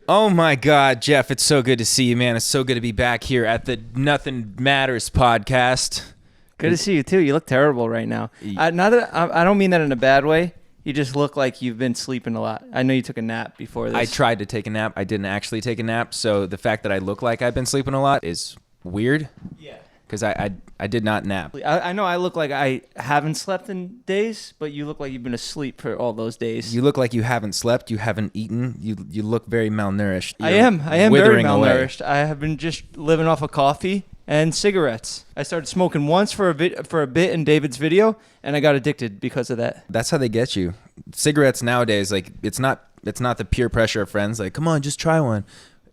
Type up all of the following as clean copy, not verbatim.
Oh my God, Jeff, it's so good to see you, man. It's so good to be back here at the Nothing Matters podcast. Good to see you too. You look terrible right now. Not that I don't mean that in a bad way. You just look like you've been sleeping a lot. I know you took a nap before this. I tried to take a nap. I didn't actually take a nap. So the fact that I look like I've been sleeping a lot is weird. Yeah. Because I did not nap. I know I look like I haven't slept in days, but you look like you've been asleep for all those days. You look like you haven't slept. You haven't eaten. You look very malnourished. I am very malnourished. Away. I have been just living off of coffee and cigarettes. I started smoking once for a bit in David's video, and I got addicted because of that. That's how they get you. Cigarettes nowadays, like it's not the peer pressure of friends. Like, come on, just try one.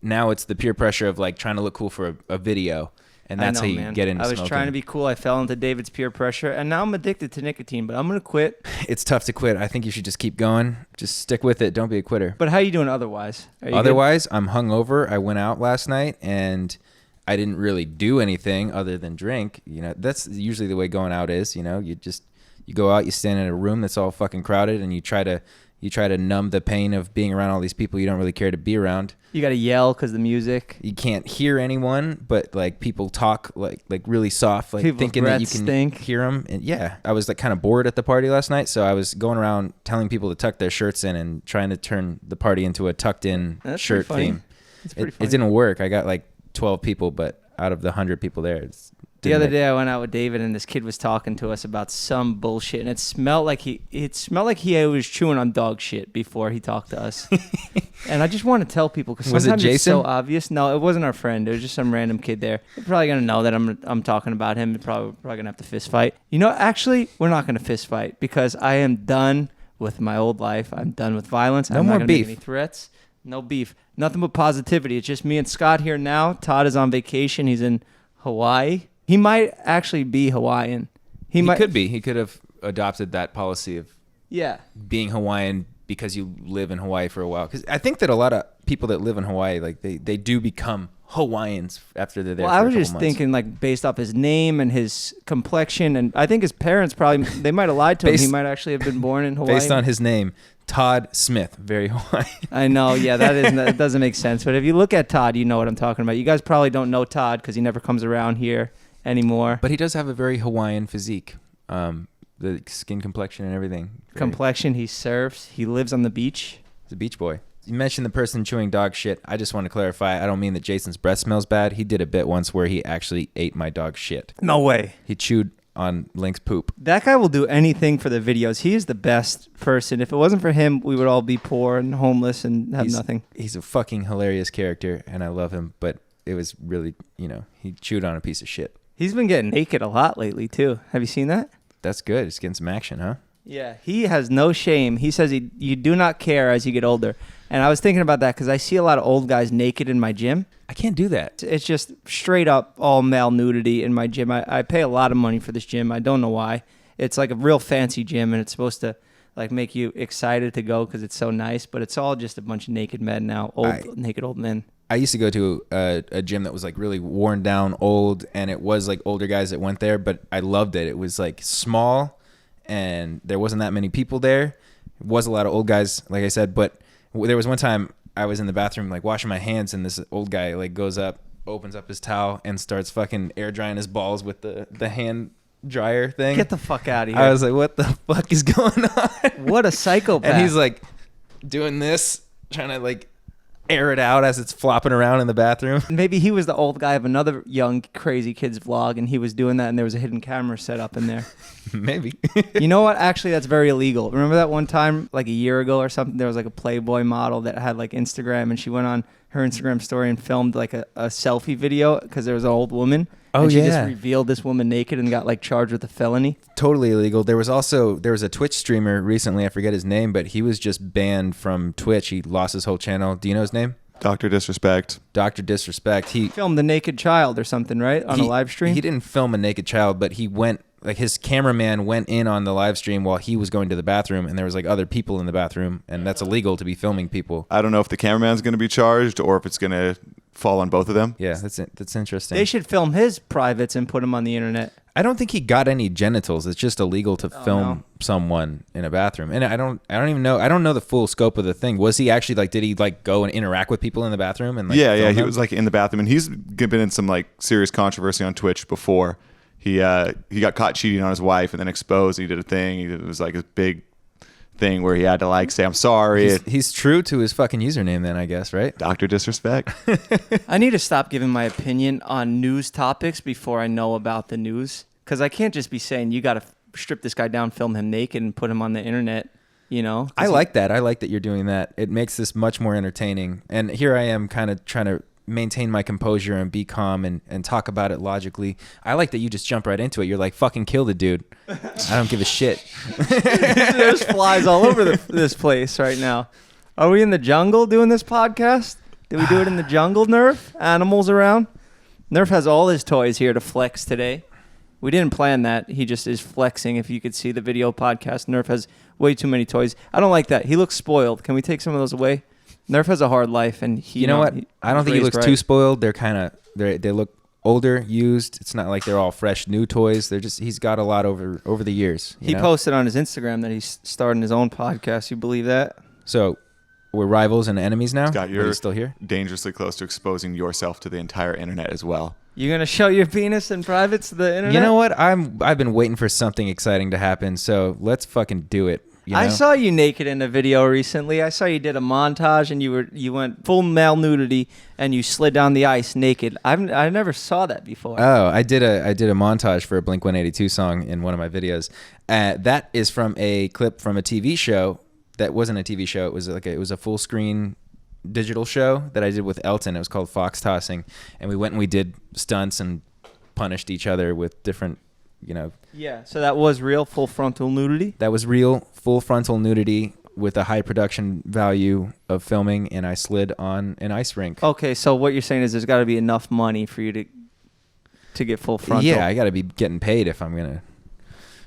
Now it's the peer pressure of like trying to look cool for a video. And that's how you get into smoking. I was trying to be cool. I fell into David's peer pressure, and now I'm addicted to nicotine, but I'm going to quit. It's tough to quit. I think you should just keep going. Just stick with it. Don't be a quitter. But how are you doing otherwise? Otherwise, I'm hungover. I went out last night, and I didn't really do anything other than drink. You know, that's usually the way going out is. You know, you go out, you stand in a room that's all fucking crowded, and you try to numb the pain of being around all these people you don't really care to be around. You got to yell because the music. You can't hear anyone, but like people talk like really soft, like People's thinking that you can stink. hear them. And yeah, I was like kind of bored at the party last night, so I was going around telling people to tuck their shirts in and trying to turn the party into a tucked in shirt theme. It didn't work. I got like 12 people, but out of the 100 people there, the other day I went out with David and this kid was talking to us about some bullshit, and it smelled like he was chewing on dog shit before he talked to us. And I just want to tell people because sometimes it's so obvious. No, it wasn't our friend. It was just some random kid there. They're probably gonna know that I'm talking about him. They're probably gonna have to fist fight. You know, actually, we're not gonna fist fight because I am done with my old life. I'm done with violence. No I'm more not gonna beef. make any threats. No beef. Nothing but positivity. It's just me and Scott here now. Todd is on vacation. He's in Hawaii. He might actually be Hawaiian. He could be. He could have adopted that policy of being Hawaiian because you live in Hawaii for a while. Because I think that a lot of people that live in Hawaii, like they do become Hawaiians after they're there. Well, for I was a couple just months. thinking like based off his name and his complexion, and I think his parents they might have lied to him. He might actually have been born in Hawaii. Based on his name, Todd Smith, very Hawaiian. I know, yeah, that doesn't make sense. But if you look at Todd, you know what I'm talking about. You guys probably don't know Todd because he never comes around here anymore. But he does have a very Hawaiian physique. The skin complexion and everything. Complexion, he surfs, he lives on the beach. He's a beach boy. You mentioned the person chewing dog shit. I just want to clarify, I don't mean that Jason's breath smells bad. He did a bit once where he actually ate my dog's shit. No way. He chewed on Link's poop. That guy will do anything for the videos. He is the best person. If it wasn't for him, we would all be poor and homeless and have nothing. He's a fucking hilarious character, and I love him, but it was really, he chewed on a piece of shit. He's been getting naked a lot lately, too. Have you seen that? That's good. He's getting some action, huh? Yeah, he has no shame. He says you do not care as you get older. And I was thinking about that because I see a lot of old guys naked in my gym. I can't do that. It's just straight up all male nudity in my gym. I pay a lot of money for this gym. I don't know why. It's like a real fancy gym, and it's supposed to like make you excited to go because it's so nice. But it's all just a bunch of naked men now, naked old men. I used to go to a gym that was like really worn down, old, and it was like older guys that went there, but I loved it. It was like small, and there wasn't that many people there. It was a lot of old guys, like I said, but there was one time I was in the bathroom like washing my hands, and this old guy like goes up, opens up his towel, and starts fucking air drying his balls with the hand dryer thing. Get the fuck out of here. I was like, what the fuck is going on? What a psychopath. And he's like doing this, trying to like air it out as it's flopping around in the bathroom. Maybe he was the old guy of another young crazy kid's vlog, and he was doing that, and there was a hidden camera set up in there. Maybe. You know what? Actually, that's very illegal. Remember that one time, like a year ago or something, there was like a Playboy model that had like Instagram, and she went on her Instagram story and filmed like a selfie video because there was an old woman. Oh, and she yeah. just revealed this woman naked and got like charged with a felony. Totally illegal. There was a Twitch streamer recently, I forget his name, but he was just banned from Twitch. He lost his whole channel. Do you know his name? Dr. Disrespect. Dr. Disrespect. He filmed the naked child or something, right? On a live stream? He didn't film a naked child, but he went, like his cameraman went in on the live stream while he was going to the bathroom, and there was like other people in the bathroom, and that's illegal to be filming people. I don't know if the cameraman's going to be charged or if it's going to fall on both of them. Yeah, that's interesting. They should film his privates and put them on the internet. I don't think he got any genitals. It's just illegal to film someone in a bathroom. And I don't even know. I don't know the full scope of the thing. Was he actually like, did he like go and interact with people in the bathroom? And like, yeah. He was like in the bathroom, and he's been in some like serious controversy on Twitch before. He got caught cheating on his wife and then exposed. He did a thing. It was like a big thing where he had to like say, I'm sorry. He's true to his fucking username then, I guess, right? Dr. Disrespect. I need to stop giving my opinion on news topics before I know about the news. Because I can't just be saying, you got to strip this guy down, film him naked, and put him on the internet, you know? I like that. I like that you're doing that. It makes this much more entertaining. And here I am kind of trying to maintain my composure and be calm and talk about it logically. I like that you just jump right into it. You're like, fucking kill the dude. I don't give a shit. There's flies all over this place right now. Are we in the jungle doing this podcast? Did we do it in the jungle, Nerf? Animals around? Nerf has all his toys here to flex today. We didn't plan that. He just is flexing. If you could see the video podcast, Nerf has way too many toys. I don't like that. He looks spoiled. Can we take some of those away? Nerf has a hard life, and you know what? I don't think he looks too spoiled. They're kind of they look older, used. It's not like they're all fresh, new toys. They're just he's got a lot over the years. He posted on his Instagram that he's starting his own podcast. You believe that? So we're rivals and enenemies now. Scott, you're still here. Dangerously close to exposing yourself to the entire internet as well. You're gonna show your penis in private to the internet? You know what? I've been waiting for something exciting to happen. So let's fucking do it. You know? I saw you naked in a video recently. I saw you did a montage and you went full male nudity and you slid down the ice naked. I never saw that before. Oh, I did a montage for a Blink-182 song in one of my videos. That is from a clip from a TV show that wasn't a TV show. It was a full screen digital show that I did with Elton. It was called Fox Tossing, and we went and we did stunts and punished each other with different. Yeah, so that was real full frontal nudity? That was real full frontal nudity with a high production value of filming, and I slid on an ice rink. Okay, so what you're saying is there's got to be enough money for you to get full frontal. Yeah, I got to be getting paid if I'm going to.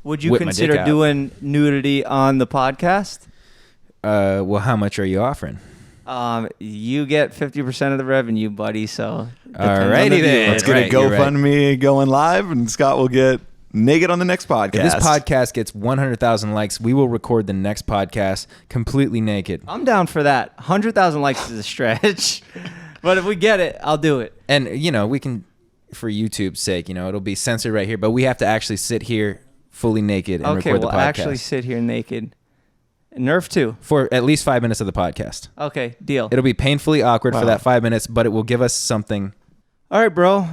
Would you consider doing nudity on the podcast? Well, how much are you offering? You get 50% of the revenue, buddy, so. Alrighty then. Let's get a GoFundMe going live, and Scott will get naked on the next podcast. If this podcast gets 100,000 likes, we will record the next podcast completely naked. I'm down for that. 100,000 likes is a stretch. But if we get it, I'll do it. And, we can, for YouTube's sake, it'll be censored right here, but we have to actually sit here fully naked and record the podcast. Okay, we'll actually sit here naked. Nerf too. For at least 5 minutes of the podcast. Okay, deal. It'll be painfully awkward for that 5 minutes, but it will give us something. All right, bro.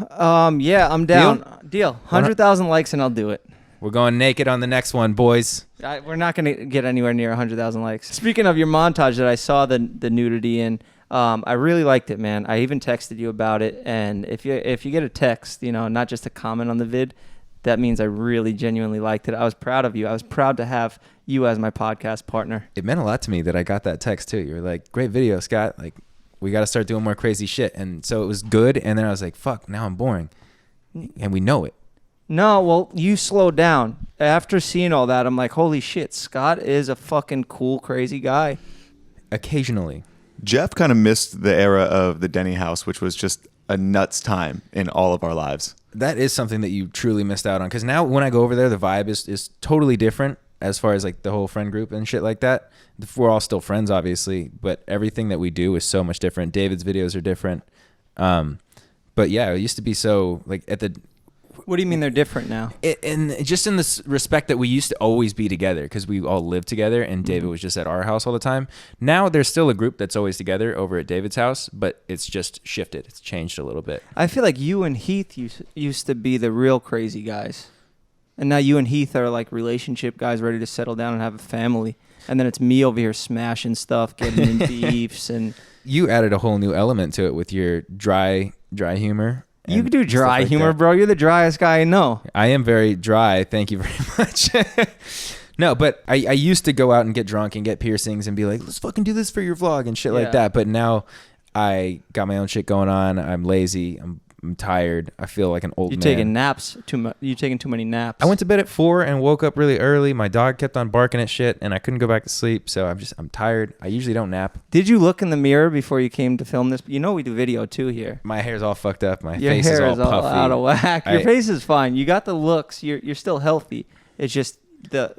Yeah, I'm down. Deal. 100,000 likes and I'll do it. We're going naked on the next one, boys. We're not going to get anywhere near 100,000 likes. Speaking of your montage that I saw the nudity in, I really liked it, man. I even texted you about it. And if you get a text, not just a comment on the vid, that means I really genuinely liked it. I was proud of you. I was proud to have you as my podcast partner. It meant a lot to me that I got that text too. You were like, great video, Scott. Like, we got to start doing more crazy shit. And so it was good. And then I was like, fuck, now I'm boring. And we know it. No, well, you slowed down. After seeing all that, I'm like, holy shit, Scott is a fucking cool, crazy guy. Occasionally. Jeff kind of missed the era of the Denny house, which was just a nuts time in all of our lives. That is something that you truly missed out on. Because now when I go over there, the vibe is totally different as far as like the whole friend group and shit like that. We're all still friends, obviously, but everything that we do is so much different. David's videos are different. But yeah, it used to be so like at the... What do you mean they're different now? And just in this respect that we used to always be together because we all lived together and David was just at our house all the time. Now there's still a group that's always together over at David's house, but it's just shifted. It's changed a little bit. I feel like you and Heath used to be the real crazy guys. And now you and Heath are like relationship guys ready to settle down and have a family. And then it's me over here smashing stuff, getting in beefs. And you added a whole new element to it with your dry humor. You can do dry humor, bro. You're the driest guy I know. I am very dry. Thank you very much. No, but I used to go out and get drunk and get piercings and be like, let's fucking do this for your vlog and shit like that. But now I got my own shit going on. I'm lazy. I'm tired. I feel like an old You man. taking naps too much? You taking too many naps? I went to bed at 4 and woke up really early. My dog kept on barking at shit, and I couldn't go back to sleep. So I'm tired. I usually don't nap. Did you look in the mirror before you came to film this? You know we do video too here. My hair's all fucked up. My Your face hair is all puffy. out of whack. Your face is fine. You got the looks. You're still healthy. It's just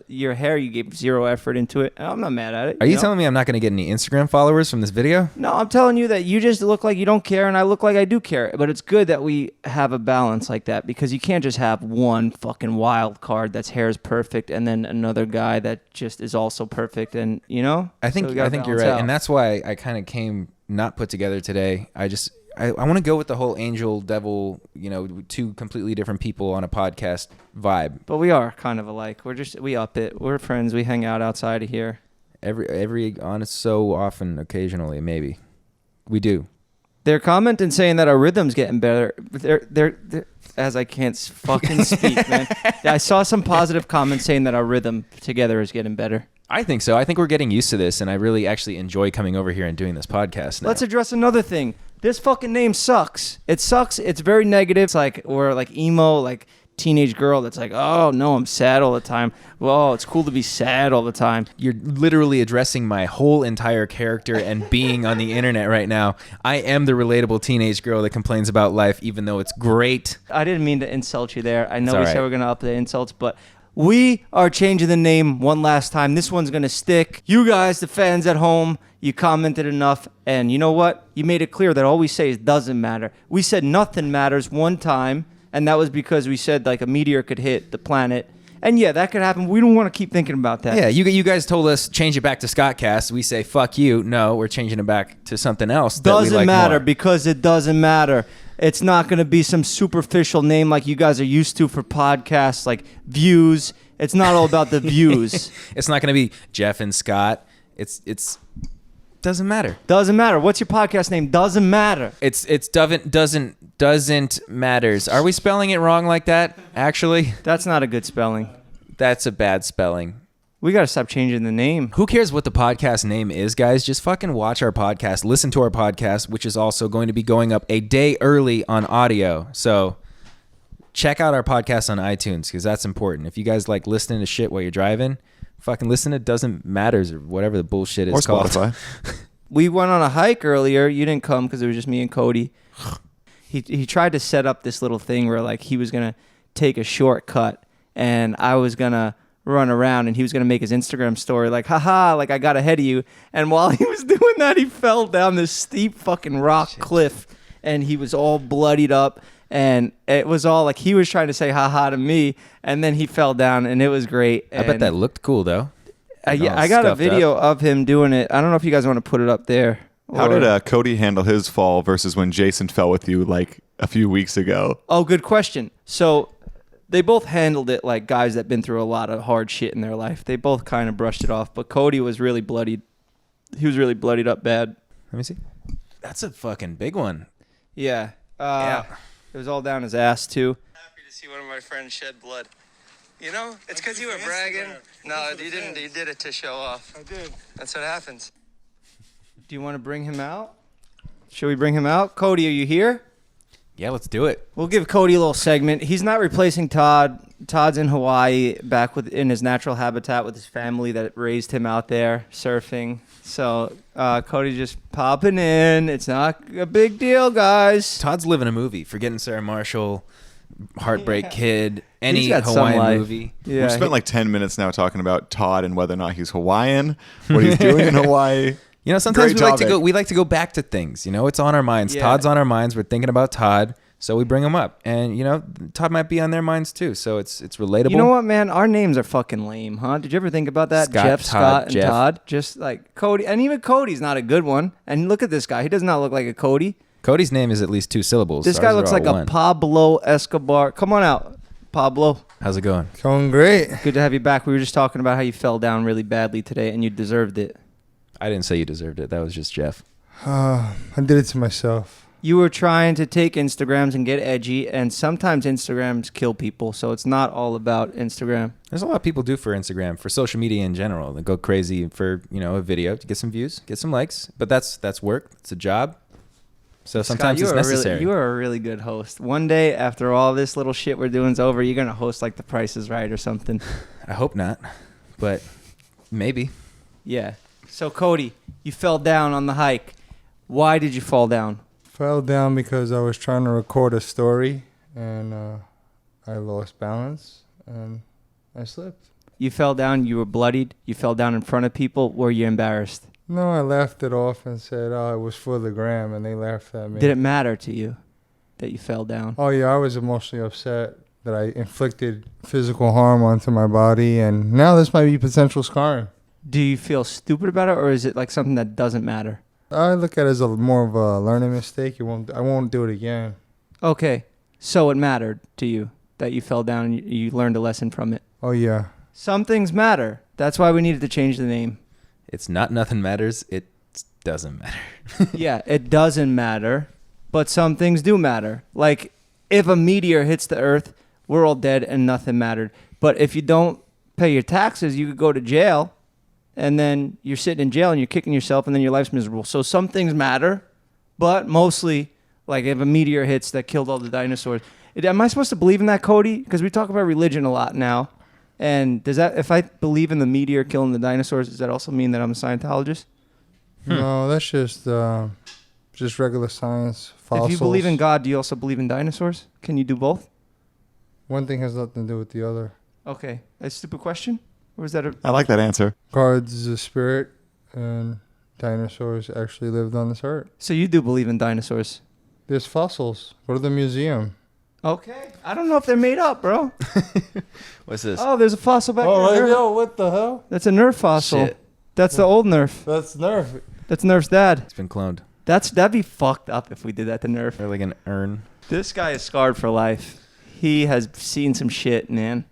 your hair. You gave zero effort into it. I'm not mad at it. Are you telling me I'm not going to get any Instagram followers from this video? No, I'm telling you that you just look like you don't care, and I look like I do care. But it's good that we have a balance like that, because you can't just have one fucking wild card that's hair's perfect and then another guy that just is also perfect. And I think you're right, and that's why I kind of came not put together today. I want to go with the whole angel devil, two completely different people on a podcast vibe. But we are kind of alike. We up it. We're friends. We hang out outside of here. Every honest, so often, occasionally, maybe we do. They're commenting saying that our rhythm's getting better. They're as I can't fucking speak, man. I saw some positive comments saying that our rhythm together is getting better. I think so. I think we're getting used to this, and I really actually enjoy coming over here and doing this podcast now. Let's address another thing. This fucking name sucks. It sucks. It's very negative. It's like, or like emo, like teenage girl that's like, oh no, I'm sad all the time. Well, it's cool to be sad all the time. You're literally addressing my whole entire character and being on the internet right now. I am the relatable teenage girl that complains about life, even though it's great. I didn't mean to insult you there. I know It's we all said right. we're going to up the insults, but we are changing the name one last time. This one's going to stick. You guys, the fans at home, you commented enough, and you know what? You made it clear that all we say is doesn't matter. We said nothing matters one time, and that was because we said like a meteor could hit the planet. And yeah, that could happen. We don't want to keep thinking about that. Yeah, you guys told us change it back to Skotcast. We say fuck you. No, we're changing it back to something else. Doesn't matter because it doesn't matter. It's not going to be some superficial name like you guys are used to for podcasts, like views. It's not all about the views. It's not going to be Jeff and Scott. It's doesn't matter. Doesn't matter. What's your podcast name? Doesn't matter. It's doesn't matters. Are we spelling it wrong like that? Actually, That's not a good spelling. that's a bad spelling. We got to stop changing the name. Who cares what the podcast name is, guys? Just fucking watch our podcast, listen to our podcast, which is also going to be going up a day early on audio. So check out our podcast on iTunes, because that's important. If you guys like listening to shit while you're driving, fucking listen to Doesn't Matters or whatever the bullshit is Or called. Spotify. We went on a hike earlier. You didn't come because it was just me and Cody. He tried to set up this little thing where like he was going to take a shortcut and I was going to run around and he was going to make his Instagram story like, haha, like I got ahead of you. And while he was doing that, he fell down this steep fucking rock cliff and he was all bloodied up. And it was all like he was trying to say haha to me, and then he fell down, and it was great. I bet that looked cool, though. Yeah, I got a video of him doing it. I don't know if you guys want to put it up there. How did Cody handle his fall versus when Jason fell with you like a few weeks ago? Oh, good question. So they both handled it like guys that been through a lot of hard shit in their life. They both kind of brushed it off, but Cody was really bloodied. He was really bloodied up bad. Let me see. That's a fucking big one. Yeah. Yeah. It was all down his ass, too. Happy to see one of my friends shed blood. You know, it's because you were bragging. No, you didn't. You did it to show off. I did. That's what happens. Do you want to bring him out? Should we bring him out? Cody, are you here? Yeah, let's do it. We'll give Cody a little segment. He's not replacing Todd. Todd's in Hawaii, back in his natural habitat with his family that raised him out there surfing. So Cody's just popping in. It's not a big deal, guys. Todd's living a movie. Forgetting Sarah Marshall, Heartbreak Kid, any He's got some Hawaiian life. movie. Yeah, We spent like 10 minutes now talking about Todd and whether or not he's Hawaiian, what he's doing in Hawaii. You know, sometimes Great topic. we like to go back to things. You know, it's on our minds. Yeah. Todd's on our minds. We're thinking about Todd, so we bring him up. And you know, Todd might be on their minds too. So it's relatable. You know what, man? Our names are fucking lame, huh? Did you ever think about that? Scott, Jeff, Todd, Scott, and Jeff. Todd. Just like Cody. And even Cody's not a good one. And look at this guy. He does not look like a Cody. Cody's name is at least 2 syllables. This Ours guy are looks all like a one. Pablo Escobar. Come on out, Pablo. How's it going? Going great. Good to have you back. We were just talking about how you fell down really badly today, and you deserved it. I didn't say you deserved it. That was just Jeff. I did it to myself. You were trying to take Instagrams and get edgy, and sometimes Instagrams kill people, so it's not all about Instagram. There's a lot of people do for Instagram, for social media in general. They go crazy for, you know, a video to get some views, get some likes. But that's work. It's a job. So sometimes Scott, it's necessary. You are a really good host. One day, after all this little shit we're doing is over, you're going to host like The Price is Right or something. I hope not, but maybe. Yeah. So, Cody, you fell down on the hike. Why did you fall down? Fell down because I was trying to record a story and I lost balance and I slipped. You fell down, you were bloodied, you fell down in front of people. Were you embarrassed? No, I laughed it off and said, "Oh, it was for the gram," and they laughed at me. Did it matter to you that you fell down? Oh yeah, I was emotionally upset that I inflicted physical harm onto my body, and now this might be potential scarring. Do you feel stupid about it, or is it like something that doesn't matter? I look at it as more of a learning mistake. I won't do it again. Okay, so it mattered to you that you fell down and you learned a lesson from it. Oh yeah. Some things matter. That's why we needed to change the name. It's not nothing matters. It doesn't matter. Yeah, it doesn't matter, but some things do matter. Like if a meteor hits the earth, we're all dead and nothing mattered. But if you don't pay your taxes, you could go to jail, and then you're sitting in jail and you're kicking yourself, and then your life's miserable. So some things matter, but mostly, like if a meteor hits that killed all the dinosaurs. Am I supposed to believe in that, Cody? Because we talk about religion a lot now. And does that, if I believe in the meteor killing the dinosaurs, does that also mean that I'm a Scientologist? No, that's just regular science. Fossils. If you believe in God, do you also believe in dinosaurs? Can you do both? One thing has nothing to do with the other. Okay. A stupid question? Or is that a... I like that answer. God's is a spirit, and dinosaurs actually lived on this earth. So you do believe in dinosaurs? There's fossils. Go to the museum. Okay. I don't know if they're made up, bro. What's this? Oh, there's a fossil back there. yo, what the hell? That's a Nerf fossil. Shit. That's the old Nerf. That's Nerf. That's Nerf's dad. It's been cloned. That'd be fucked up if we did that to Nerf. Or like an urn. This guy is scarred for life. He has seen some shit, man.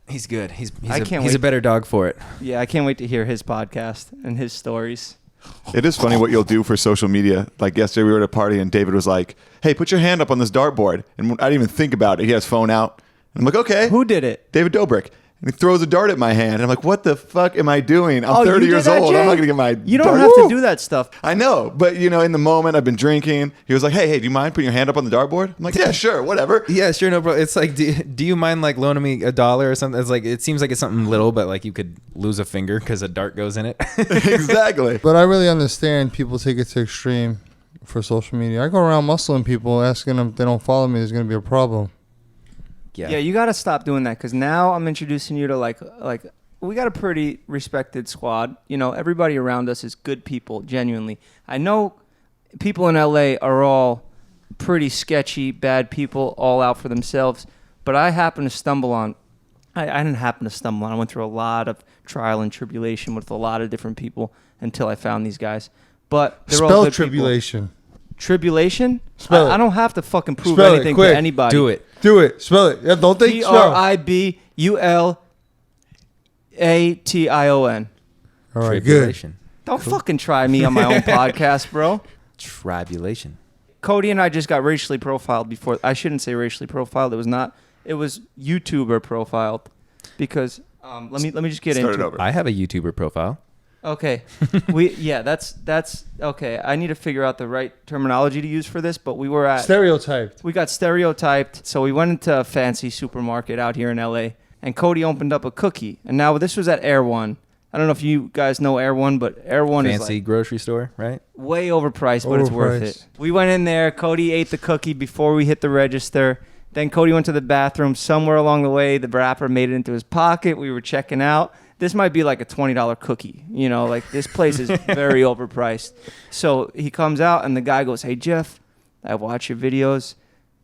He's good. He's wait. a better dog for it. Yeah, I can't wait to hear his podcast and his stories. It is funny what you'll do for social media. Like yesterday we were at a party and David was like, "Hey, put your hand up on this dartboard." And I didn't even think about it. He has phone out. And I'm like, "Okay." Who did it? David Dobrik. And he throws a dart at my hand. And I'm like, "What the fuck am I doing? I'm Oh, 30 you years did that, old. Jay? I'm not going to get my You don't dart." have to Woo! do that stuff. I know. But, in the moment I've been drinking. He was like, hey, do you mind putting your hand up on the dartboard? I'm like, yeah, sure, whatever. Yeah, sure, no, bro. It's like, do you mind like loaning me $1 or something? It's like, it seems like it's something little, but like you could lose a finger because a dart goes in it. Exactly. But I really understand people take it to extreme for social media. I go around muscling people, asking them if they don't follow me, there's going to be a problem. Yeah, you got to stop doing that because now I'm introducing you to like we got a pretty respected squad. Everybody around us is good people, genuinely. I know people in LA are all pretty sketchy, bad people, all out for themselves. But I happened to stumble on, I didn't happen to stumble on, I went through a lot of trial and tribulation with a lot of different people until I found these guys. But they're all Spell good tribulation. people. Tribulation? Spell it. I don't have to fucking prove Spell it, anything quick. to anybody. Do it. Do it. Spell it. Yeah, don't think spell. TRIBULATION. All right, good. Tribulation. Don't fucking try me on my own podcast, bro. Tribulation. Cody and I just got racially profiled before. I shouldn't say racially profiled. It was not. It was YouTuber profiled because let me just get Start into it over. I have a YouTuber profile. Okay. That's okay. I need to figure out the right terminology to use for this, but we were at Stereotyped. we got stereotyped. So we went into a fancy supermarket out here in LA and Cody opened up a cookie. And now this was at Air One. I don't know if you guys know Air One, but Air One is Fancy like grocery store, right? way overpriced, but it's worth it. We went in there. Cody ate the cookie before we hit the register. Then Cody went to the bathroom. Somewhere along the way, the wrapper made it into his pocket. We were checking out. This might be like a $20 cookie. Like this place is very overpriced. So he comes out and the guy goes, "Hey, Jeff, I watch your videos.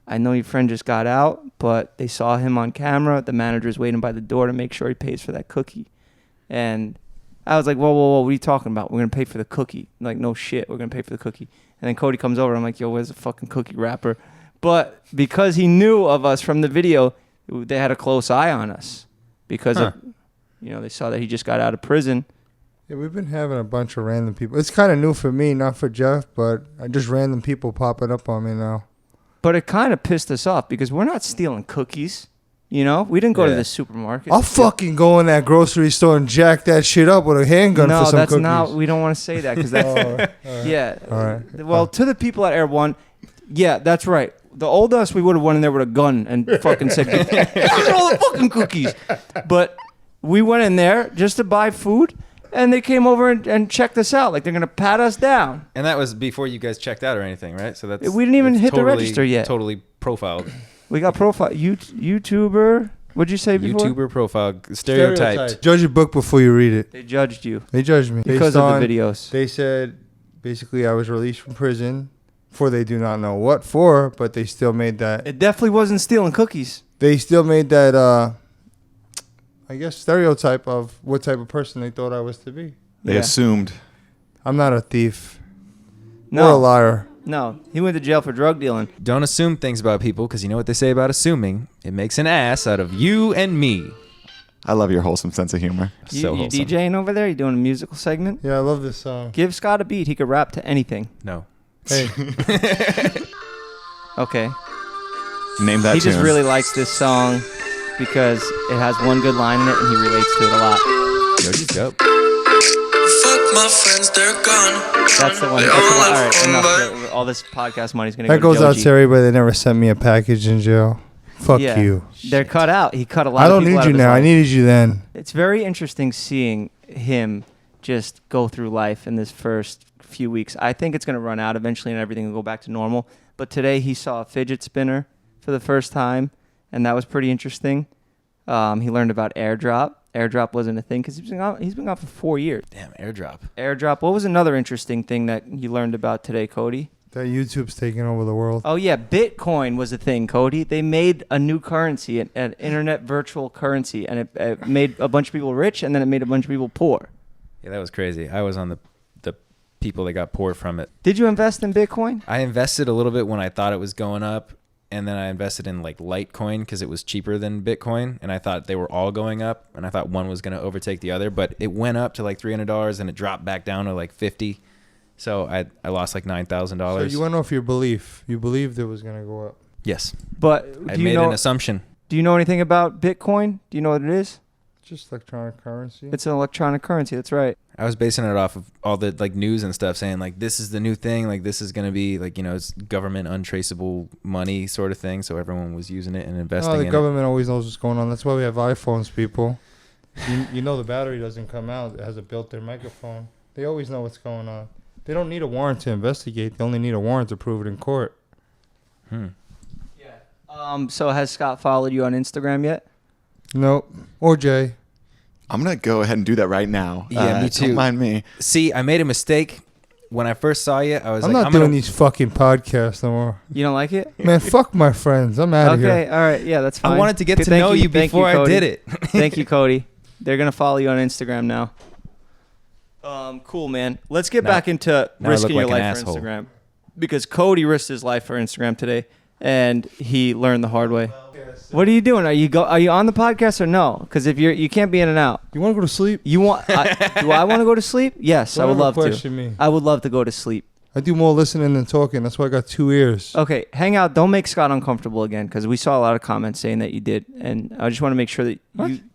I know your friend just got out, but they saw him on camera. The manager's waiting by the door to make sure he pays for that cookie." And I was like, whoa, what are you talking about? We're going to pay for the cookie. Like, no shit, we're going to pay for the cookie. And then Cody comes over. I'm like, yo, where's the fucking cookie wrapper? But because he knew of us from the video, they had a close eye on us because of, they saw that he just got out of prison. Yeah, we've been having a bunch of random people. It's kind of new for me, not for Jeff, but just random people popping up on me now. But it kind of pissed us off because we're not stealing cookies. You know, we didn't go to Yeah. the supermarket. I'll fucking go in that grocery store and jack that shit up with a handgun no, for some that's cookies. not. We don't want to say that because that's Oh, all right. yeah. All right. Well, to the people at Air One, yeah, that's right. The old us, we would have went in there with a gun and fucking said, "Give me all the fucking cookies." But we went in there just to buy food, and they came over and checked us out. Like they're gonna pat us down. And that was before you guys checked out or anything, right? So that's We didn't even it's hit the register yet. Totally profiled. We got profile YouTuber. What'd you say before? YouTuber profile stereotyped. Judge a book before you read it. They judged you They judged me because based of on- the videos. They said basically I was released from prison for they do not know what for, but they still made that. It definitely wasn't stealing cookies. They still made that. I guess stereotype of what type of person they thought I was to be. They Yeah. assumed. I'm not a thief or a No, liar. no, he went to jail for drug dealing. Don't assume things about people because you know what they say about assuming. It makes an ass out of you and me. I love your wholesome sense of humor. So You wholesome. DJing over there? You doing a musical segment? Yeah, I love this song. Give Scott a beat. He could rap to anything. No. Hey, Okay. Name that He just tune. really likes this song because it has one good line in it and he relates to it a lot. Yo, just go. Fuck my friends, they're gone. That's the one. They That's the all one. All left right, from enough. All this podcast money's gonna go that to goes out Joji. to everybody that never sent me a package in jail. Fuck Yeah. you. They're cut out. He cut a lot I of don't people out need of you his now. I life. needed you then. It's very interesting seeing him just go through life in this first few weeks. I think it's going to run out eventually and everything will go back to normal. But today he saw a fidget spinner for the first time, and that was pretty interesting. He learned about airdrop. Airdrop wasn't a thing because he's been gone for 4 years. Damn, airdrop. Airdrop. What was another interesting thing that you learned about today, Cody? That YouTube's taking over the world. Oh, yeah. Bitcoin was a thing, Cody. They made a new currency, an internet virtual currency, and it made a bunch of people rich, and then it made a bunch of people poor. Yeah, that was crazy. I was on the people that got poor from it. Did you invest in Bitcoin? I invested a little bit when I thought it was going up, and then I invested in like Litecoin because it was cheaper than Bitcoin, and I thought they were all going up, and I thought one was going to overtake the other, but it went up to like $300 and it dropped back down to like 50. So I lost like $9,000. So you went off your belief. You believed it was gonna go up. Yes, But I do you made know an assumption. do you know anything about Bitcoin? Do you know what it is? Just electronic currency. It's an electronic currency. That's right. I was basing it off of all the like news and stuff saying like this is the new thing, like this is going to be like, you know, it's government untraceable money sort of thing, so everyone was using it and investing Oh, the in government always knows what's going on. That's why we have iPhones, people. You know the battery doesn't come out. It has a built-in microphone. They always know what's going on. They don't need a warrant to investigate. They only need a warrant to prove it in court. it. So has Scott followed you on Instagram yet? Nope. Or Jay. I'm going to go ahead and do that right now. Yeah, me too. Don't mind me. See, I made a mistake when I first saw you. I was I'm like, not I'm doing gonna, these fucking podcasts no more. You don't like it? Man, fuck my friends. I'm out of Okay, here. all right. Yeah, that's fine. I wanted to get Okay, to thank know you Thank before I Cody. did it. Thank you, Cody. They're going to follow you on Instagram now. Cool, man. Let's get Now- back into now I risking look your like an life for asshole. Instagram. Because Cody risked his life for Instagram today, and he learned the hard way. What are you doing? Are you on the podcast or no? Because if you can't be in and out. You want to go to sleep? Do I want to go to sleep? Yes, I Don't would ever love to. question me. I would love to go to sleep. I do more listening than talking. That's why I got 2 ears. Okay, hang out. Don't make Scott uncomfortable again, because we saw a lot of comments saying that you did, and I just want to make sure that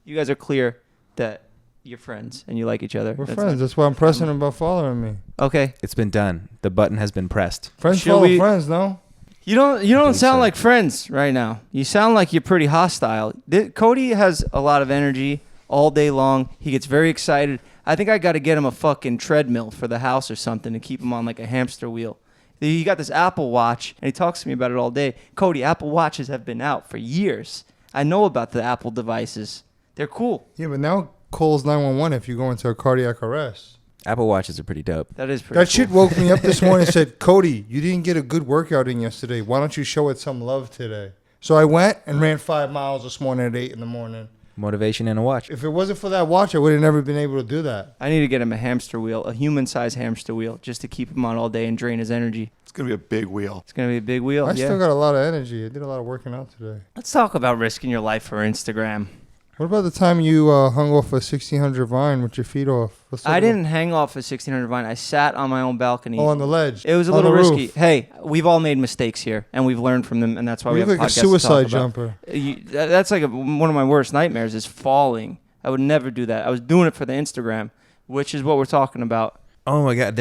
you guys are clear that you're friends and you like each other. We're That's friends. That's why I'm pressing him about following me. Okay. It's been done. The button has been pressed. Friends Should follow we- friends, no? You don't believe sound so. like friends right now. You sound like you're pretty hostile. Cody has a lot of energy all day long. He gets very excited. I think I got to get him a fucking treadmill for the house or something to keep him on like a hamster wheel. He got this Apple Watch, and he talks to me about it all day. Cody, Apple Watches have been out for years. I know about the Apple devices. They're cool. Yeah, but now calls 911 if you go into a cardiac arrest. Apple Watches are pretty dope. That is pretty That cool. shit woke me up this morning and said, Cody, you didn't get a good workout in yesterday. Why don't you show it some love today? So I went and ran 5 miles this morning at 8 in the morning. Motivation and a watch. If it wasn't for that watch, I would have never been able to do that. I need to get him a hamster wheel, a human-sized hamster wheel, just to keep him on all day and drain his energy. It's going to be a big wheel. It's going to be a big wheel. I yeah. still got a lot of energy. I did a lot of working out today. Let's talk about risking your life for Instagram. What about the time you hung off a 1600 vine with your feet off? I didn't hang off a 1600 vine. I sat on my own balcony. Oh, on the ledge. It was a On little the risky. roof. Hey, we've all made mistakes here, and we've learned from them, and that's why we You have look a like podcast a suicide to talk about. jumper. That's like one of my worst nightmares is falling. I would never do that. I was doing it for the Instagram, which is what we're talking about. Oh my God,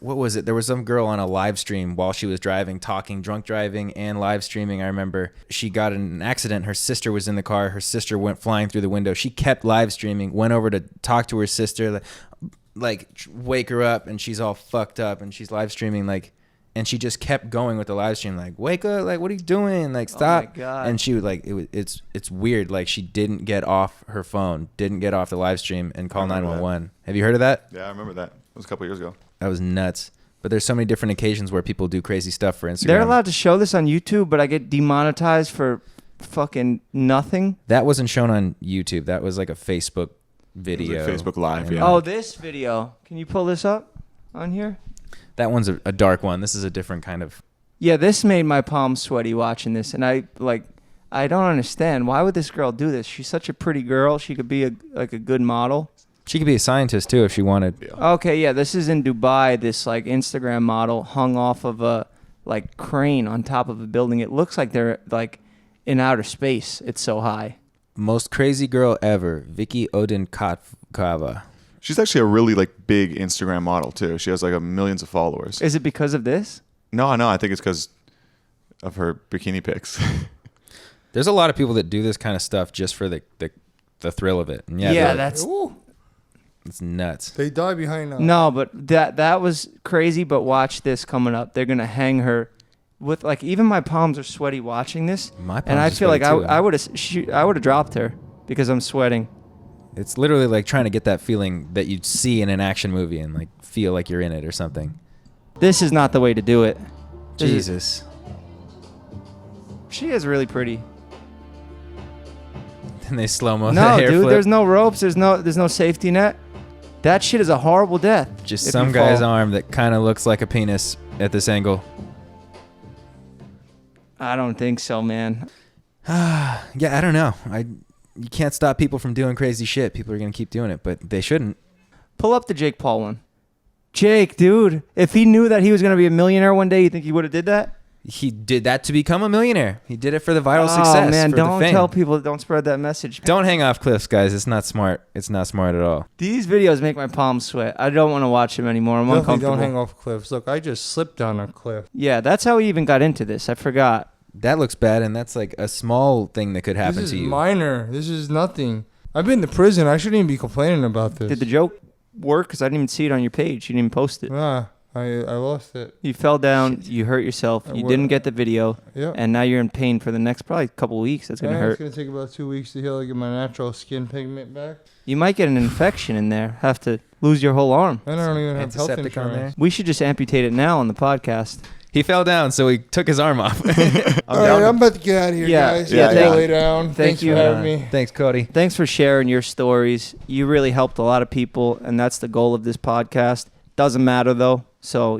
what was it? There was some girl on a live stream while she was driving, talking, drunk driving and live streaming. I remember she got in an accident. Her sister was in the car. Her sister went flying through the window. She kept live streaming, went over to talk to her sister, like wake her up, and she's all fucked up and she's live streaming and she just kept going with the live stream, like, wake up, like, what are you doing? Like, stop. Oh my God. And she would it's weird. Like, she didn't get off her phone, didn't get off the live stream and call 911. Have you heard of that? Yeah, I remember that. It was a couple years ago. That was nuts. But there's so many different occasions where people do crazy stuff for Instagram. They're allowed to show this on YouTube, but I get demonetized for fucking nothing. That wasn't shown on YouTube. That was like a Facebook video. It was like Facebook Live, And yeah. Oh, this video. Can you pull this up on here? That one's a dark one. This is a different kind of... Yeah, this made my palms sweaty watching this, and I don't understand. Why would this girl do this? She's such a pretty girl. She could be a good model. She could be a scientist too if she wanted. Yeah. Okay, yeah, this is in Dubai. This like Instagram model hung off of a like crane on top of a building. It looks like they're like in outer space. It's so high. Most crazy girl ever, Vicky Odenkova. She's actually a really like big Instagram model too. She has like millions of followers. Is it because of this? No, I think it's because of her bikini pics. There's a lot of people that do this kind of stuff just for the thrill of it. And Yeah, that's it's nuts. They die behind no, but that was crazy. But watch this coming up. They're gonna hang her with like even my palms are sweaty watching this. My palms and I are feel like sweaty, too. I would have dropped her because I'm sweating. It's literally like trying to get that feeling that you'd see in an action movie and like feel like you're in it or something. This is not the way to do it. Jesus. She is really pretty. And they slow-mo the No, hair dude, flip. there's no ropes. There's no safety net. That shit is a horrible death. Just if some you guy's fall. arm that kind of looks like a penis at this angle. I don't think so, man. Yeah, I don't know. You can't stop people from doing crazy shit. People are going to keep doing it, but they shouldn't. Pull up the Jake Paul one. Jake, dude, if he knew that he was going to be a millionaire one day, you think he would have did that? He did that to become a millionaire. He did it for the viral success. Oh, man, for don't the fame. tell people. Don't spread that message. Don't hang off cliffs, guys. It's not smart. It's not smart at all. These videos make my palms sweat. I don't want to watch them anymore. I'm Definitely uncomfortable. don't hang off cliffs. Look, I just slipped down a cliff. Yeah, that's how we even got into this. I forgot. That looks bad, and that's like a small thing that could happen This is to you. minor. This is nothing. I've been to prison. I shouldn't even be complaining about this. Did the joke work? Because I didn't even see it on your page. You didn't even post it. Nah, I lost it. You fell down. You hurt yourself. You didn't get the video. Yeah. And now you're in pain for the next probably couple of weeks. That's going to It's hurt. going to take about 2 weeks to heal to get my natural skin pigment back. You might get an infection in there. Have to lose your whole arm. And I don't even have health Antiseptic on there. insurance. We should just amputate it now on the podcast. He fell down, so he took his arm off. All right, I'm about to get out of here, Yeah, guys. yeah, Go thank- lay down. Thanks you. for having me. Thanks, Cody. Thanks for sharing your stories. You really helped a lot of people, and that's the goal of this podcast. Doesn't matter, though. So,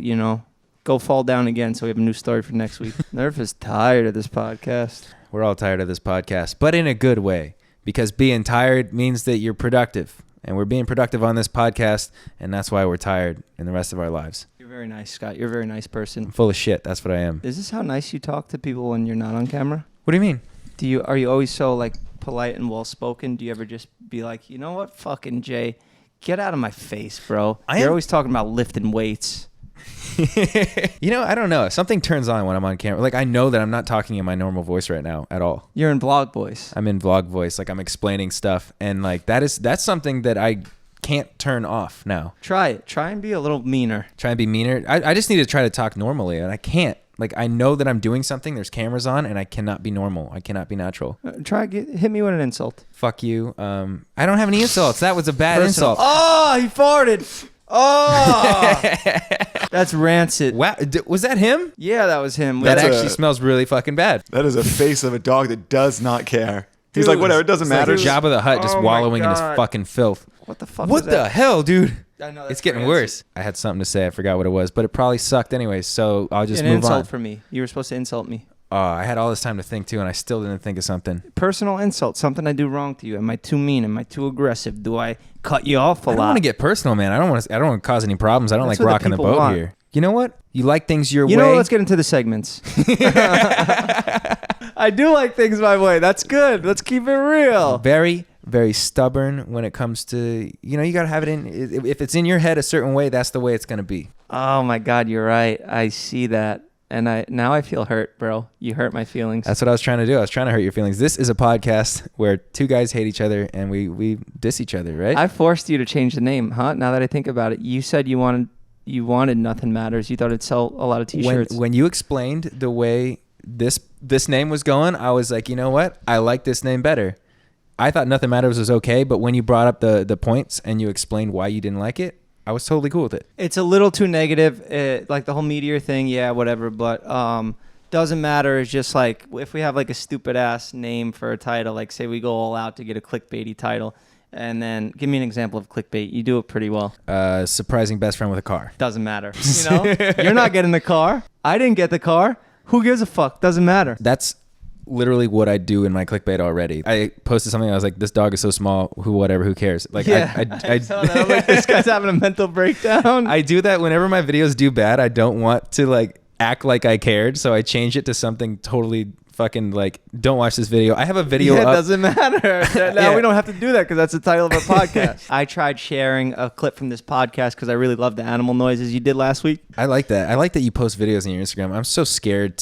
go fall down again so we have a new story for next week. Nerf is tired of this podcast. We're all tired of this podcast, but in a good way, because being tired means that you're productive. And we're being productive on this podcast, and that's why we're tired in the rest of our lives. You're very nice, Scott. You're a very nice person. I'm full of shit. That's what I am. Is this how nice you talk to people when you're not on camera? What do you mean? Are you always so like polite and well spoken? Do you ever just be like, you know what, fucking Jay, get out of my face, bro? You're always talking about lifting weights. I don't know. Something turns on when I'm on camera. Like, I know that I'm not talking in my normal voice right now at all. You're in vlog voice. I'm in vlog voice. Like, I'm explaining stuff. And, like, that's something that I can't turn off now. Try it. Try and be a little meaner. Try and be meaner. I just need to try to talk normally, and I can't. Like, I know that I'm doing something. There's cameras on, and I cannot be normal. I cannot be natural. Hit me with an insult. Fuck you. I don't have any insults. That was a bad insult. Oh, he farted. Oh, that's rancid. Wow. Was that him? Yeah, that was him. That That's actually a- smells really fucking bad. That is a face of a dog that does not care. He's Dude, like, whatever, it doesn't It's like matter. Jabba the Hutt just Oh my wallowing in his God. fucking filth. What the fuck? What was the that? hell, dude? I know, that's It's getting rancid. worse. I had something to say. I forgot what it was, but it probably sucked anyways, so I'll just An move insult on. for me. You were supposed to insult me. Oh, I had all this time to think too, and I still didn't think of something. Personal insult, something I do wrong to you. Am I too mean? Am I too aggressive? Do I cut you off a I don't lot? want to get personal, man. I don't want to cause any problems. I don't That's like what the rocking the people boat want. here. You know what? You like things your way. You know what? Let's get into the segments. I do like things my way. That's good. Let's keep it real. Very, very stubborn when it comes to, you got to have it in. If it's in your head a certain way, that's the way it's going to be. Oh my God, you're right. I see that. And now I feel hurt, bro. You hurt my feelings. That's what I was trying to do. I was trying to hurt your feelings. This is a podcast where two guys hate each other and we diss each other, right? I forced you to change the name, huh? Now that I think about it, you said you wanted Nothing Matters. You thought it'd sell a lot of T-shirts. When you explained the way this name was going, I was like, you know what? I like this name better. I thought Nothing Matters was okay, but when you brought up the points and you explained why you didn't like it, I was totally cool with it. It's a little too negative, like the whole meteor thing, yeah, whatever. But doesn't matter. It's just like if we have like a stupid ass name for a title, like say we go all out to get a clickbaity title, and then give me an example of clickbait. You do it pretty well. Surprising best friend with a car. Doesn't matter. You're not getting the car. I didn't get the car. Who gives a fuck? Doesn't matter. That's literally what I do in my clickbait already. I posted something. I was like, "This dog is so small. Who cares?" Like, yeah, I saw that. I'm like, this guy's having a mental breakdown. I do that whenever my videos do bad. I don't want to like act like I cared, so I change it to something totally fucking like, "Don't watch this video." I have a video. Yeah, it up. doesn't matter. Now Yeah. we don't have to do that because that's the title of our podcast. I tried sharing a clip from this podcast because I really love the animal noises you did last week. I like that. I like that you post videos on your Instagram. I'm so scared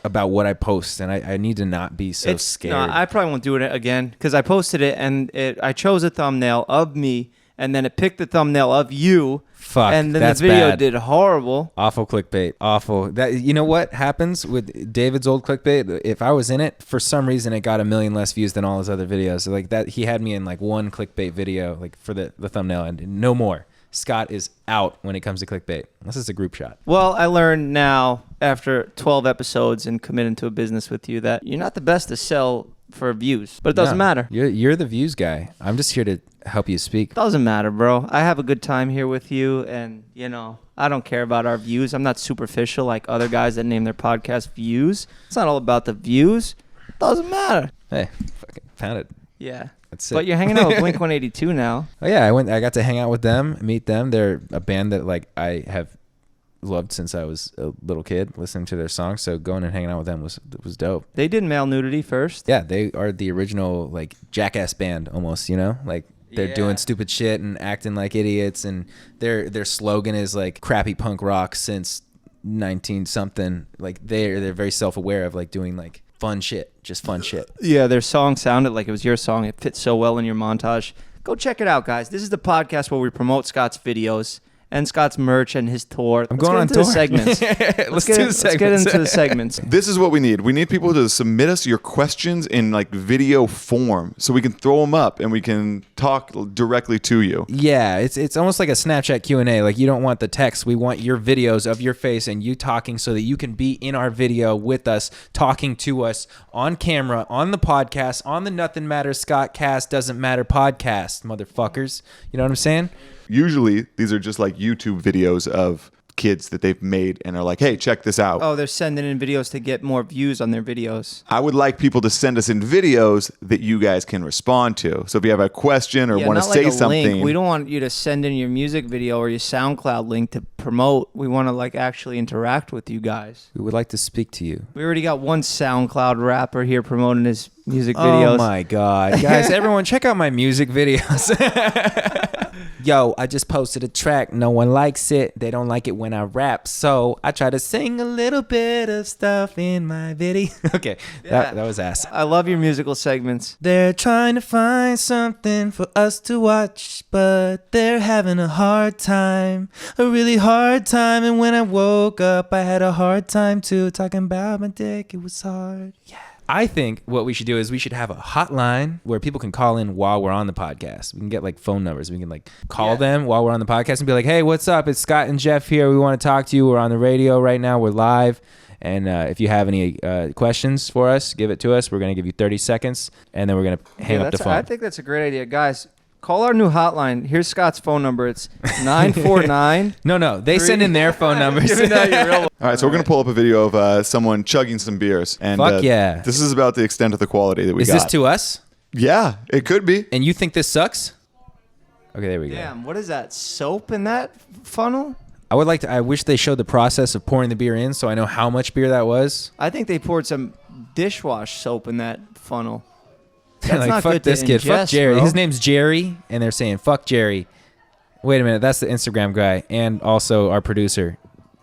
about what I post, and I need to not be so scared. No, I probably won't do it again because I posted it and I chose a thumbnail of me and then it picked the thumbnail of you. Fuck, and then that's the video bad. did horrible. Awful clickbait. Awful. That, you know what happens with David's old clickbait? If I was in it, for some reason, it got 1 million less views than all his other videos. So like that, he had me in like one clickbait video, like for the thumbnail, and no more. Scott is out when it comes to clickbait. Unless it's a group shot. Well, I learned now after 12 episodes and committing to a business with you that you're not the best to sell for views, but it doesn't matter. You're the views guy. I'm just here to help you speak. Doesn't matter, bro. I have a good time here with you, and I don't care about our views. I'm not superficial like other guys that name their podcast views. It's not all about the views. Doesn't matter. Hey, fucking found it. Yeah. That's it. But you're hanging out with Blink 182 now. Oh yeah, I got to hang out with them, meet them. They're a band that like I have loved since I was a little kid, listening to their songs. So going and hanging out with them was dope. They did Male Nudity first. Yeah, they are the original like Jackass band almost, like they're doing stupid shit and acting like idiots, and their slogan is like crappy punk rock since 19 something. Like they're very self-aware of like doing like fun shit, just fun shit. Yeah, their song sounded like it was your song. It fits so well in your montage. Go check it out, guys. This is the podcast where we promote Scott's videos and Scott's merch and his tour. I'm going on tour. tour. Segments. Let's do the segments. Let's get into the segments. This is what we need. We need people to submit us your questions in like video form so we can throw them up and we can talk directly to you. Yeah, it's almost like a Snapchat Q&A. Like you don't want the text. We want your videos of your face and you talking so that you can be in our video with us, talking to us on camera, on the podcast, on the Nothing Matters Skotcast Doesn't Matter podcast, motherfuckers. You know what I'm saying? Usually, these are just like YouTube videos of kids that they've made and are like, hey, check this out. Oh, they're sending in videos to get more views on their videos. I would like people to send us in videos that you guys can respond to. So if you have a question or want to say something. Link. We don't want you to send in your music video or your SoundCloud link to promote. We want to like actually interact with you guys. We would like to speak to you. We already got one SoundCloud rapper here promoting his music videos. Oh my God. Guys, everyone check out my music videos. Yo, I just posted a track. No one likes it. They don't like it when I rap. So I try to sing a little bit of stuff in my video. Okay, Yeah. that was ass. I love your musical segments. They're trying to find something for us to watch, but they're having a hard time. A really hard time. And when I woke up, I had a hard time too. Talking about my dick, it was hard. Yeah. I think what we should do is we should have a hotline where people can call in while we're on the podcast. We can get like phone numbers. We can like call them while we're on the podcast and be like, hey, what's up? It's Scott and Jeff here. We want to talk to you. We're on the radio right now. We're live. And if you have any questions for us, give it to us. We're going to give you 30 seconds and then we're going to hang up the phone. I think that's a great idea. Guys, Call our new hotline. Here's Scott's phone number. It's 949. No. They send in their phone numbers. Giving out your real one. All right, so we're going to pull up a video of someone chugging some beers. And, Fuck yeah. This is about the extent of the quality that we Is got. this to us? Yeah, it could be. And you think this sucks? Okay, there we go. Damn, what is that? Soap in that funnel? I wish they showed the process of pouring the beer in so I know how much beer that was. I think they poured some dishwash soap in that funnel. That's Like, not fuck good this to kid. Fuck ingest, Jerry. bro. His name's Jerry, and they're saying, fuck Jerry. Wait a minute. That's the Instagram guy and also our producer.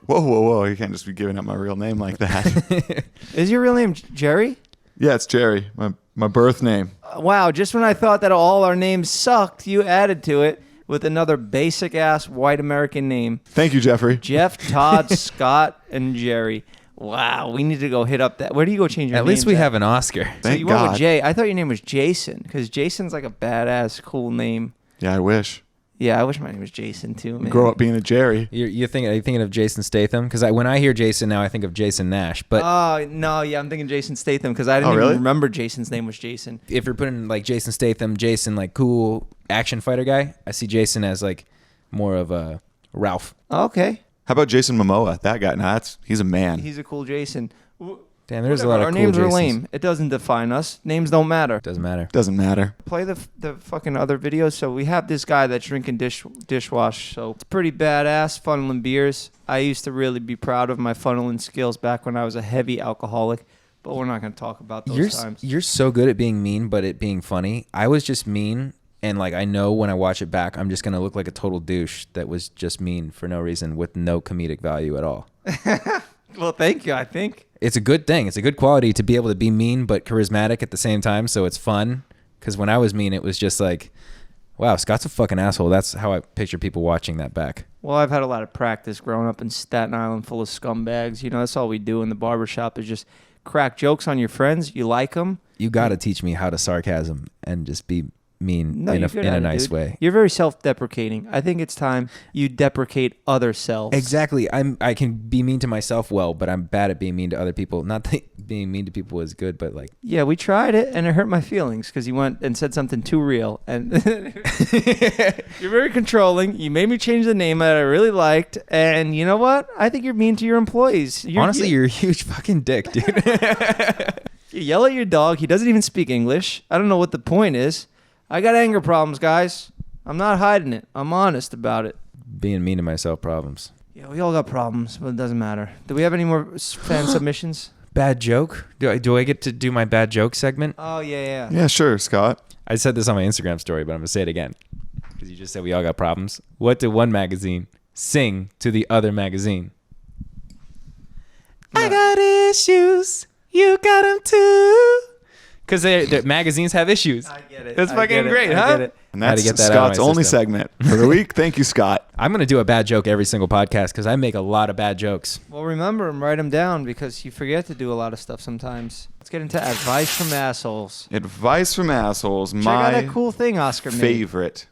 Whoa. You can't just be giving up my real name like that. Is your real name Jerry? Yeah, it's Jerry, my birth name. Wow, just when I thought that all our names sucked, you added to it with another basic-ass white American name. Thank you, Jeffrey. Jeff, Todd, Scott, and Jerry. Wow, we need to go hit up that. Where do you go change your name? At least we have an Oscar. So Thank you went God. with Jay. I thought your name was Jason because Jason's like a badass, cool name. Yeah, I wish. Yeah, I wish my name was Jason too, man. Grow up being a Jerry. Are you thinking of Jason Statham? Because when I hear Jason now, I think of Jason Nash. But Oh, no, yeah, I'm thinking Jason Statham because I didn't really? even remember Jason's name was Jason. if you're putting like Jason Statham, Jason like cool action fighter guy, I see Jason as like more of a Ralph. Okay. How about Jason Momoa? That guy, he's a man. He's a cool Jason. Damn, there's Whatever, a lot of our cool names are Jasons. lame. It doesn't define us. Names don't matter. Doesn't matter. Doesn't matter. Play the fucking other videos. So we have this guy that's drinking dishwash soap. It's pretty badass, funneling beers. I used to really be proud of my funneling skills back when I was a heavy alcoholic, but we're not going to talk about those times. You're so good at being mean, but it being funny. I was just mean, and like I know when I watch it back, I'm just gonna look like a total douche that was just mean for no reason with no comedic value at all. Well, thank you, I think. It's a good thing. It's a good quality to be able to be mean but charismatic at the same time. So it's fun. Because when I was mean, it was just like, wow, Scott's a fucking asshole. That's how I picture people watching that back. Well, I've had a lot of practice growing up in Staten Island full of scumbags. You know, that's all we do in the barbershop is just crack jokes on your friends. You like them. You got to teach me how to sarcasm and just be mean No, in you're good a at it, nice dude. way. You're very self-deprecating. I think it's time you deprecate other selves. Exactly. I can be mean to myself well, but I'm bad at being mean to other people. Not that being mean to people is good, but like Yeah, we tried it, and it hurt my feelings because you went and said something too real. And you're very controlling. You made me change the name that I really liked. And you know what? I think you're mean to your employees. honestly, you're a huge fucking dick, dude. You yell at your dog. He doesn't even speak English. I don't know what the point is. I got anger problems, guys. I'm not hiding it. I'm honest about it. Being mean to myself problems. Yeah, we all got problems, but it doesn't matter. Do we have any more fan submissions? Bad joke? Do I get to do my bad joke segment? Oh, yeah. Yeah, sure, Scott. I said this on my Instagram story, but I'm going to say it again. Because you just said we all got problems. What did one magazine sing to the other magazine? I got issues. You got them too. Because the magazines have issues. I get it. That's I fucking get it. great, I huh? get it. And Had to that's get that out of Scott's my only system. segment for the week. Thank you, Scott. I'm going to do a bad joke every single podcast because I make a lot of bad jokes. Well, remember them, write them down because you forget to do a lot of stuff sometimes. Let's get into advice from assholes. Advice from assholes. Check out My that cool thing Oscar made. favorite.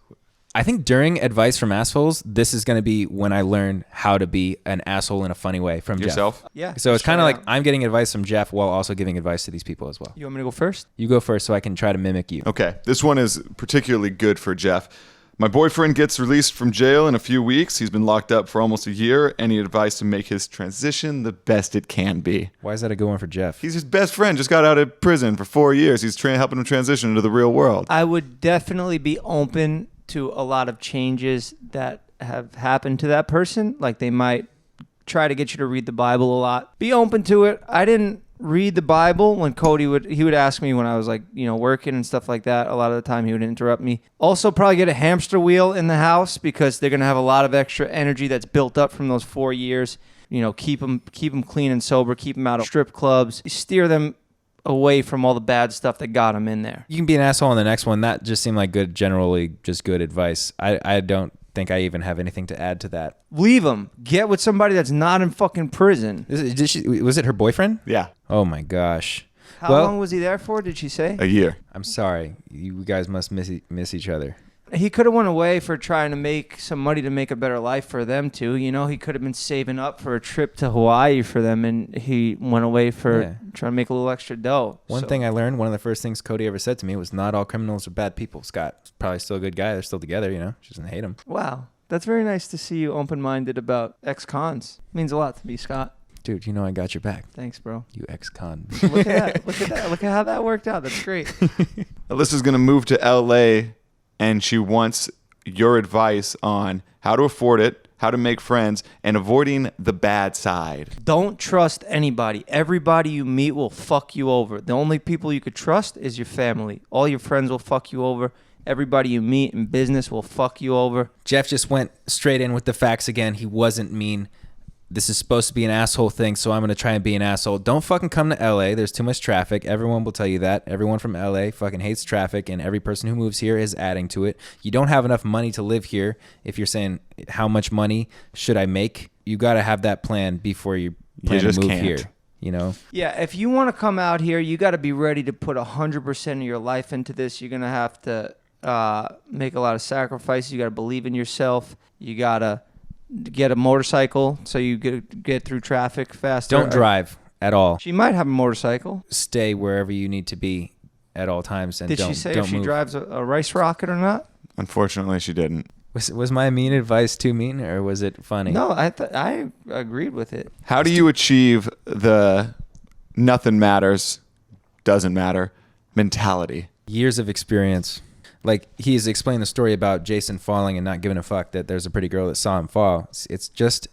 I think during Advice from Assholes, this is going to be when I learn how to be an asshole in a funny way from Yourself? Yeah. Jeff. So it's kind of straight like out. I'm getting advice from Jeff while also giving advice to these people as well. You want me to go first? You go first so I can try to mimic you. Okay, this one is particularly good for Jeff. My boyfriend gets released from jail in a few weeks. He's been locked up for almost a year. Any advice to make his transition the best it can be? Why is that a good one for Jeff? He's his best friend, just got out of prison for 4 years. He's helping him transition into the real world. I would definitely be open to a lot of changes that have happened to that person. Like they might try to get you to read the Bible a lot. Be open to it. I didn't read the Bible when Cody would ask me when I was like, working and stuff like that. A lot of the time he would interrupt me. Also probably get a hamster wheel in the house because they're going to have a lot of extra energy that's built up from those 4 years. Keep them clean and sober, keep them out of strip clubs, steer them away from all the bad stuff that got them in there. You can be an asshole on the next one. That just seemed like generally just good advice. I don't think I even have anything to add to that. Leave them. Get with somebody that's not in fucking prison. Was it her boyfriend? Yeah, Oh my gosh. How long was he there for, did she say? a year. I'm sorry. You guys must miss each other. He could have went away for trying to make some money to make a better life for them too. You know, he could have been saving up for a trip to Hawaii for them, and he went away for trying to make a little extra dough. One thing I learned, one of the first things Cody ever said to me was, not all criminals are bad people. Scott's probably still a good guy. They're still together, you know. She doesn't hate him. Wow. That's very nice to see you open-minded about ex-cons. Means a lot to me, Scott. Dude, you know I got your back. Thanks, bro. You ex-con. Look at that. Look at that. Look at how that worked out. That's great. Alyssa's going to move to LA, and she wants your advice on how to afford it, how to make friends, and avoiding the bad side. Don't trust anybody. Everybody you meet will fuck you over. The only people you could trust is your family. All your friends will fuck you over. Everybody you meet in business will fuck you over. Jeff just went straight in with the facts again. He wasn't mean. This is supposed to be an asshole thing, so I'm going to try and be an asshole. Don't fucking come to LA. There's too much traffic. Everyone will tell you that. Everyone from LA fucking hates traffic, and every person who moves here is adding to it. You don't have enough money to live here. If you're saying, how much money should I make? You got to have that plan before you plan to move here. You know? Yeah, if you want to come out here, you got to be ready to put 100% of your life into this. You're going to have to make a lot of sacrifices. You got to believe in yourself. You got to get a motorcycle so you get through traffic faster. Don't drive at all. She might have a motorcycle. Stay wherever you need to be at all times, and Did don't she say don't if she move. drives a rice rocket or not? Unfortunately, she didn't. Was my mean advice too mean, or was it funny? No, I agreed with it. How do you achieve the nothing matters, doesn't matter mentality? Years of experience. Like, he's explained the story about Jason falling and not giving a fuck that there's a pretty girl that saw him fall. It's just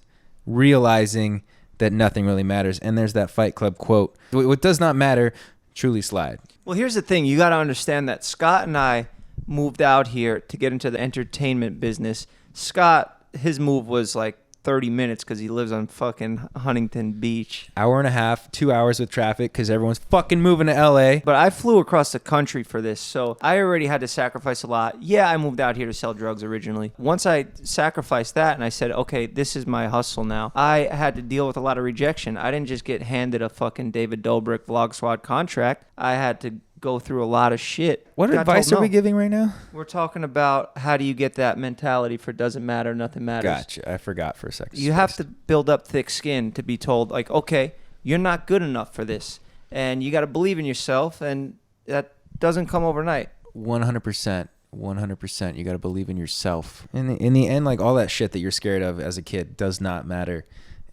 realizing that nothing really matters. And there's that Fight Club quote, what does not matter, truly slide. Well, here's the thing. You got to understand that Scott and I moved out here to get into the entertainment business. Scott, his move was like 30 minutes because he lives on fucking Huntington Beach. Hour and a half, 2 hours with traffic because everyone's fucking moving to LA. But I flew across the country for this, so I already had to sacrifice a lot. Yeah, I moved out here to sell drugs originally. Once I sacrificed that and I said, okay, this is my hustle now, I had to deal with a lot of rejection. I didn't just get handed a fucking David Dobrik Vlog Squad contract. I had to go through a lot of shit. What advice are we giving right now? We're talking about how do you get that mentality for doesn't matter, nothing matters. Gotcha. I forgot for a second. You have to build up thick skin to be told, like, okay, you're not good enough for this. And you got to believe in yourself, and that doesn't come overnight. 100%. 100%. You got to believe in yourself. In the end, like, all that shit that you're scared of as a kid does not matter.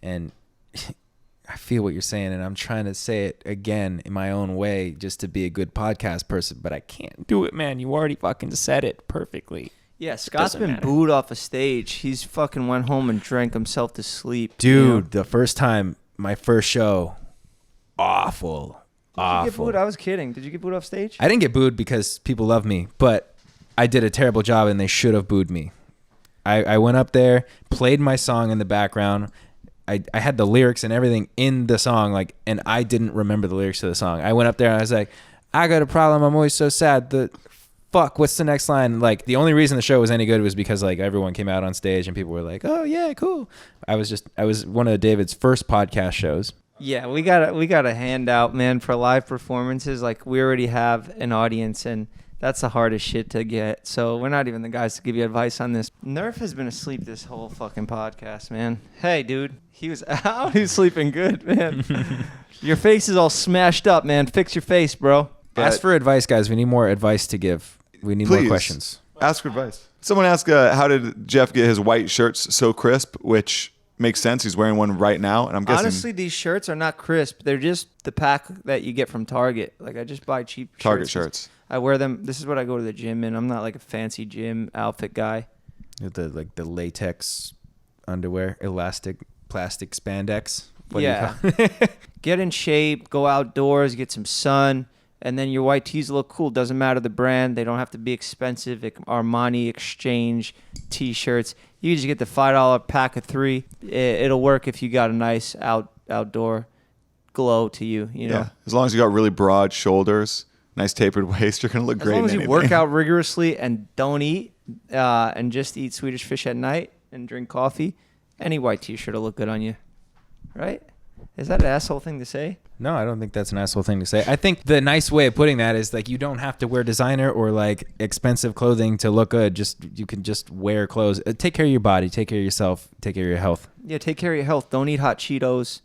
And I feel what you're saying, and I'm trying to say it again in my own way just to be a good podcast person, but I can't do it, man. You already fucking said it perfectly. Yeah, Scott's been booed off a stage. He's fucking went home and drank himself to sleep. Dude, the first time, my first show, awful. Did you get booed? I was kidding. Did you get booed off stage? I didn't get booed because people love me, but I did a terrible job, and they should have booed me. I went up there, played my song in the background. I had the lyrics and everything in the song, like, and I didn't remember the lyrics to the song. I went up there and I was like, I got a problem. I'm always so sad. Fuck, what's the next line? Like, the only reason the show was any good was because, like, everyone came out on stage and people were like, oh yeah, cool. I was one of David's first podcast shows. Yeah, we got a handout, man, for live performances. Like, we already have an audience, and that's the hardest shit to get. So we're not even the guys to give you advice on this. Nerf has been asleep this whole fucking podcast, man. Hey, dude, he was out. He was sleeping good, man. Your face is all smashed up, man. Fix your face, bro. Ask for advice, guys. We need more advice to give. We need more questions. Ask for advice. Someone asked, how did Jeff get his white shirts so crisp, which makes sense. He's wearing one right now, and I'm guessing. Honestly, these shirts are not crisp. They're just the pack that you get from Target. Like, I just buy cheap Target shirts. I wear them. This is what I go to the gym in. I'm not like a fancy gym outfit guy. The latex underwear, elastic, plastic spandex. Yeah. Get in shape, go outdoors, get some sun, and then your white tees look cool. Doesn't matter the brand. They don't have to be expensive. Armani Exchange T-shirts. You just get the $5 pack of 3. It'll work if you got a nice outdoor glow to you. You know. Yeah. As long as you got really broad shoulders, nice tapered waist, you're gonna look great. As long as you work out rigorously and don't eat, and just eat Swedish fish at night and drink coffee, any white T-shirt will look good on you, right? Is that an asshole thing to say? No, I don't think that's an asshole thing to say. I think the nice way of putting that is like you don't have to wear designer or like expensive clothing to look good. You can just wear clothes. Take care of your body. Take care of yourself. Take care of your health. Yeah, take care of your health. Don't eat hot Cheetos.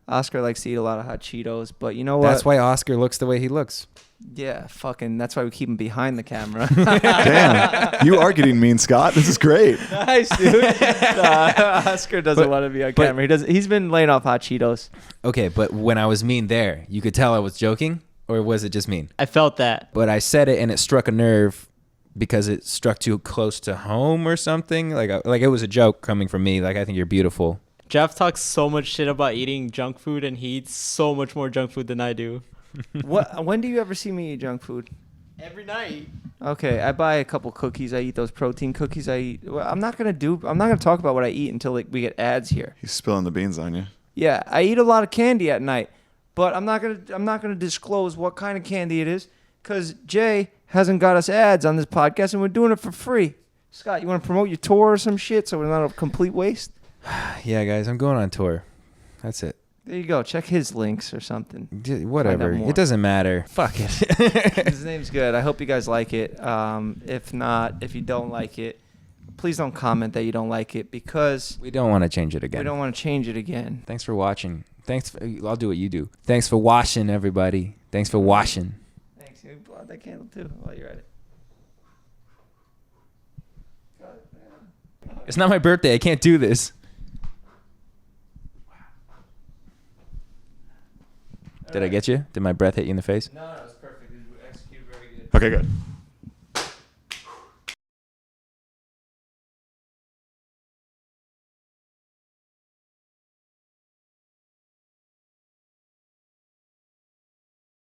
Oscar likes to eat a lot of hot Cheetos, but you know what? That's why Oscar looks the way he looks. Yeah, fucking. That's why we keep him behind the camera. Damn, you are getting mean, Scott. This is great. Nice, dude. Oscar doesn't want to be on camera. He's been laying off hot Cheetos. Okay, but when I was mean there, you could tell I was joking, or was it just mean? I felt that. But I said it and it struck a nerve because it struck too close to home or something. Like it was a joke coming from me. Like, I think you're beautiful. Jeff talks so much shit about eating junk food, and he eats so much more junk food than I do. When do you ever see me eat junk food? Every night. Okay, I buy a couple cookies. I eat those protein cookies. I'm not gonna talk about what I eat until we get ads here. He's spilling the beans on you. Yeah, I eat a lot of candy at night, but I'm not gonna disclose what kind of candy it is because Jay hasn't got us ads on this podcast, and we're doing it for free. Scott, you want to promote your tour or some shit so we're not a complete waste? Yeah, guys, I'm going on tour. That's it. There you go. Check his links or something. Whatever. It doesn't matter. Fuck it. His name's good. I hope you guys like it. If you don't like it, please don't comment that you don't like it because we don't want to change it again. We don't want to change it again. Thanks for watching. I'll do what you do. Thanks for washing, everybody. Thanks for washing. Thanks. You blow out that candle too while you're at it. It's not my birthday. I can't do this. Did I get you? Did my breath hit you in the face? No, it was perfect. You executed very good. Okay, good.